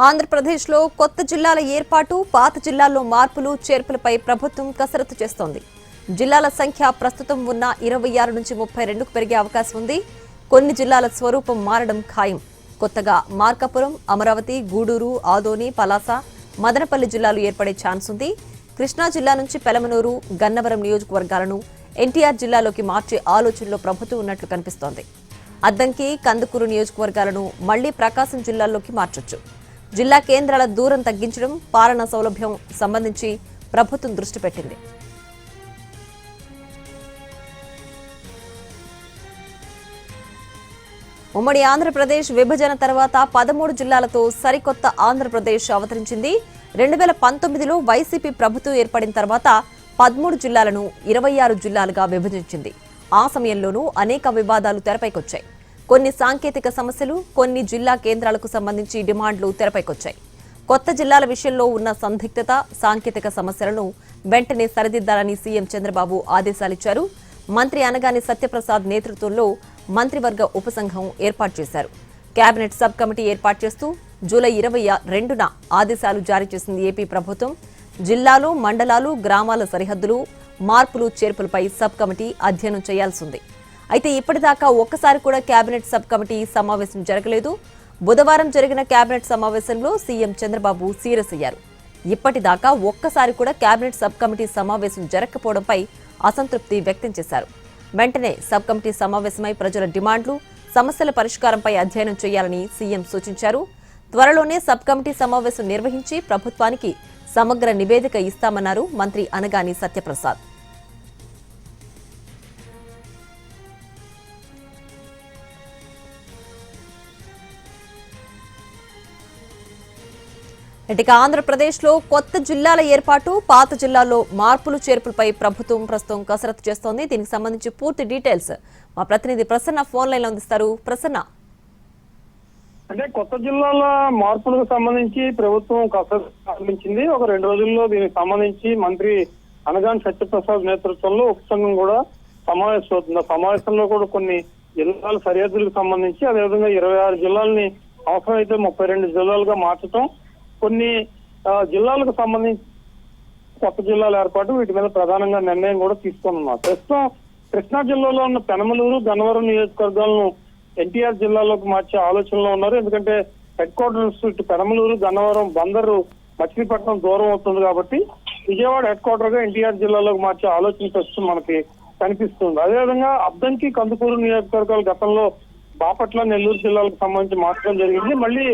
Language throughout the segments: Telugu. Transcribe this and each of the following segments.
ఆంధ్రప్రదేశ్లో కొత్త జిల్లాల ఏర్పాటు, పాత జిల్లాల్లో మార్పులు, చేర్పులపై ప్రభుత్వం కసరత్తు చేస్తోంది. జిల్లాల సంఖ్య ప్రస్తుతం ఉన్న 26 నుంచి 32కు పెరిగే అవకాశం ఉంది. కొన్ని జిల్లాల స్వరూపం మారడం ఖాయం. కొత్తగా మార్కాపురం, అమరావతి, గూడూరు, ఆదోని, పలాస, మదనపల్లి జిల్లాలు ఏర్పడే ఛాన్స్ ఉంది. కృష్ణా జిల్లా నుంచి పెలమనూరు, గన్నవరం నియోజకవర్గాలను ఎన్టీఆర్ జిల్లాలోకి మార్చే ఆలోచనలో ప్రభుత్వం ఉన్నట్లు కనిపిస్తోంది. అద్దంకి, కందుకూరు నియోజకవర్గాలను మళ్లీ ప్రకాశం జిల్లాల్లోకి మార్చొచ్చు. జిల్లా కేంద్రాల దూరం తగ్గించడం, పాలనా సౌలభ్యం సంబంధించి ప్రభుత్వం దృష్టి పెట్టింది. ఉమ్మడి ఆంధ్రప్రదేశ్ విభజన తర్వాత 13 జిల్లాలతో సరికొత్త ఆంధ్రప్రదేశ్ అవతరించింది. 2019లో వైసీపీ ప్రభుత్వం ఏర్పడిన తర్వాత 13 జిల్లాలను 26 జిల్లాలుగా విభజించింది. ఆ సమయంలోనూ అనేక వివాదాలు తెరపైకొచ్చాయి. కొన్ని సాంకేతిక సమస్యలు, కొన్ని జిల్లా కేంద్రాలకు సంబంధించి డిమాండ్లు తెరపైకొచ్చాయి. కొత్త జిల్లాల విషయంలో ఉన్న సందిగ్ధత, సాంకేతిక సమస్యలను వెంటనే సరిదిద్దాలని సీఎం చంద్రబాబు ఆదేశాలిచ్చారు. మంత్రి అనగాని సత్యప్రసాద్ నేతృత్వంలో మంత్రివర్గ ఉపసంఘం ఏర్పాటు చేశారు. కేబినెట్ సబ్ కమిటీ ఏర్పాటు చేస్తూ జూలై 22న ఆదేశాలు జారీ చేసింది ఏపీ ప్రభుత్వం. జిల్లాలు, మండలాలు, గ్రామాల సరిహద్దులు, మార్పులు, చేర్పులపై సబ్ కమిటీ అధ్యయనం చేయాల్సింది. అయితే ఇప్పటిదాకా ఒక్కసారి కూడా కేబినెట్ సబ్ కమిటీ సమావేశం జరగలేదు. బుధవారం జరిగిన కేబినెట్ సమావేశంలో సీఎం చంద్రబాబు సీరియస్ అయ్యారు. ఇప్పటిదాకా ఒక్కసారి కూడా కేబినెట్ సబ్ కమిటీ సమావేశం జరగకపోవడంపై అసంతృప్తి వ్యక్తం చేశారు. వెంటనే సబ్ కమిటీ సమావేశమై ప్రజల డిమాండ్లు, సమస్యల పరిష్కారంపై అధ్యయనం చేయాలని సీఎం సూచించారు. త్వరలోనే సబ్ కమిటీ సమావేశం నిర్వహించి ప్రభుత్వానికి సమగ్ర నివేదిక ఇస్తామన్నారు మంత్రి అనగాని సత్యప్రసాద్. ఇక ఆంధ్రప్రదేశ్లో కొత్త జిల్లాల ఏర్పాటు, పాత జిల్లాల్లో మార్పులు, చేర్పులపై ప్రభుత్వం ప్రస్తుతం కసరత్తు చేస్తోంది. దీనికి సంబంధించి పూర్తి డీటెయిల్స్ మా ప్రతినిధి ప్రసన్న ఫోన్ లైన్ లో అందిస్తారు. ప్రసన్న, అంటే కొత్త జిల్లాల మార్పులకు సంబంధించి ప్రభుత్వం కసరత్తు ప్రారంభించింది. ఒక 2 రోజుల్లో దీనికి సంబంధించి మంత్రి అనగాని సత్యప్రసాద్ నేతృత్వంలో ఉపసంఘం కూడా సమావేశం అవుతుంది. ఆ సమావేశంలో కూడా కొన్ని జిల్లాల సరిహద్దులకు సంబంధించి, అదేవిధంగా 26 జిల్లాలని అవసరమైతే 32 జిల్లాలుగా మార్చడం, కొన్ని జిల్లాలకు సంబంధించి కొత్త జిల్లాల ఏర్పాటు, వీటి మీద ప్రధానంగా నిర్ణయం కూడా తీసుకున్నారు. ప్రస్తుతం కృష్ణా జిల్లాలో ఉన్న పెనమలూరు, గన్నవరం నియోజకవర్గాలను ఎన్టీఆర్ జిల్లాలోకి మార్చే ఆలోచనలో ఉన్నారు. ఎందుకంటే హెడ్ క్వార్టర్స్ ఇటు పెనమలూరు, గన్నవరం, బందరు, మచిలీపట్నం దూరం అవుతుంది కాబట్టి విజయవాడ హెడ్ క్వార్టర్ గా ఎన్టీఆర్ జిల్లాలోకి మార్చే ఆలోచన ప్రస్తుతం మనకి కనిపిస్తుంది. అదేవిధంగా అద్దంకి, కందుకూరు నియోజకవర్గాలు గతంలో బాపట్ల, నెల్లూరు జిల్లాలకు సంబంధించి మార్చడం జరిగింది. మళ్ళీ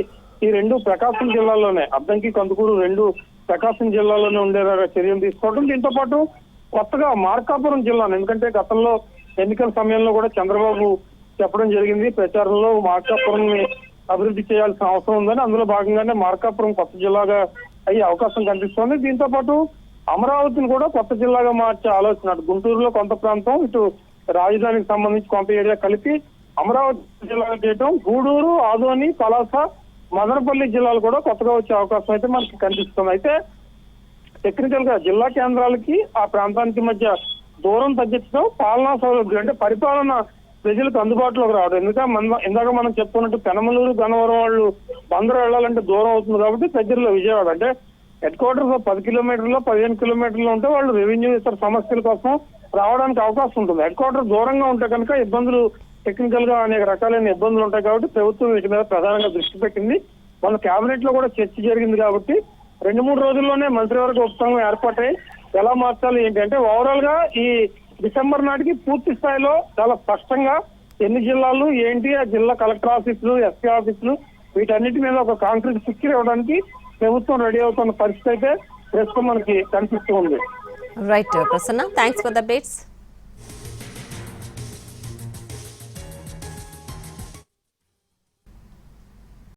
ఈ 2 ప్రకాశం జిల్లాలోనే, అద్దంకి, కందుకూరు 2 ప్రకాశం జిల్లాలోనే ఉండేలాగా చర్యలు తీసుకోవడం. దీంతో పాటు కొత్తగా మార్కాపురం జిల్లాను, ఎందుకంటే గతంలో ఎన్నికల సమయంలో కూడా చంద్రబాబు చెప్పడం జరిగింది, ప్రచారంలో మార్కాపురం అభివృద్ధి చేయాల్సిన అవసరం ఉందని. అందులో భాగంగానే మార్కాపురం కొత్త జిల్లాగా అయ్యే అవకాశం కనిపిస్తోంది. దీంతో పాటు అమరావతిని కూడా కొత్త జిల్లాగా మార్చే ఆలోచన, అటు గుంటూరులో కొంత ప్రాంతం, ఇటు రాజధానికి సంబంధించి కొంత ఏరియా కలిపి అమరావతి జిల్లాగా చేయటం, గూడూరు, ఆదోని, పలాస, మదనపల్లి జిల్లాలు కూడా కొత్తగా వచ్చే అవకాశం అయితే మనకి కనిపిస్తుంది. అయితే టెక్నికల్ గా జిల్లా కేంద్రాలకి ఆ ప్రాంతానికి మధ్య దూరం తగ్గించడం, పాలనా సౌలభ్యం అంటే పరిపాలన ప్రజలకు అందుబాటులోకి రావడం. ఎందుకంటే ఇందాక మనం చెప్పుకున్నట్టు పెనమలూరు, గన్నవరం వాళ్ళు బందరు వెళ్ళాలంటే దూరం అవుతుంది కాబట్టి దగ్గరలో విజయవాడ అంటే హెడ్ క్వార్టర్స్ 10 కిలోమీటర్లు, 15 కిలోమీటర్లు ఉంటే వాళ్ళు రెవెన్యూ ఇతర సమస్యల కోసం రావడానికి అవకాశం ఉంటుంది. హెడ్ క్వార్టర్ దూరంగా ఉంటే కనుక ఇబ్బందులు, టెక్నికల్ గా అనేక రకాలైన ఇబ్బందులు ఉంటాయి కాబట్టి ప్రభుత్వం వీటి మీద ప్రధానంగా దృష్టి పెట్టింది. వాళ్ళ కేబినెట్ లో కూడా చర్చ జరిగింది కాబట్టి 2-3 రోజుల్లోనే మంత్రివర్గ ఉపసంఘం ఏర్పాటై ఎలా మార్చాలి ఏంటి అంటే ఓవరాల్ గా ఈ డిసెంబర్ నాటికి పూర్తి స్థాయిలో చాలా స్పష్టంగా ఎన్ని జిల్లాలు ఏంటి, ఆ జిల్లా కలెక్టర్ ఆఫీసులు, ఎస్పీ ఆఫీసులు, వీటన్నిటి మీద ఒక కాంక్రీట్ పిక్చర్ ఇవ్వడానికి ప్రభుత్వం రెడీ అవుతున్న పరిస్థితి అయితే ప్రస్తుతం మనకి కనిపిస్తూ ఉంది. Right Prasanna, thanks for the updates.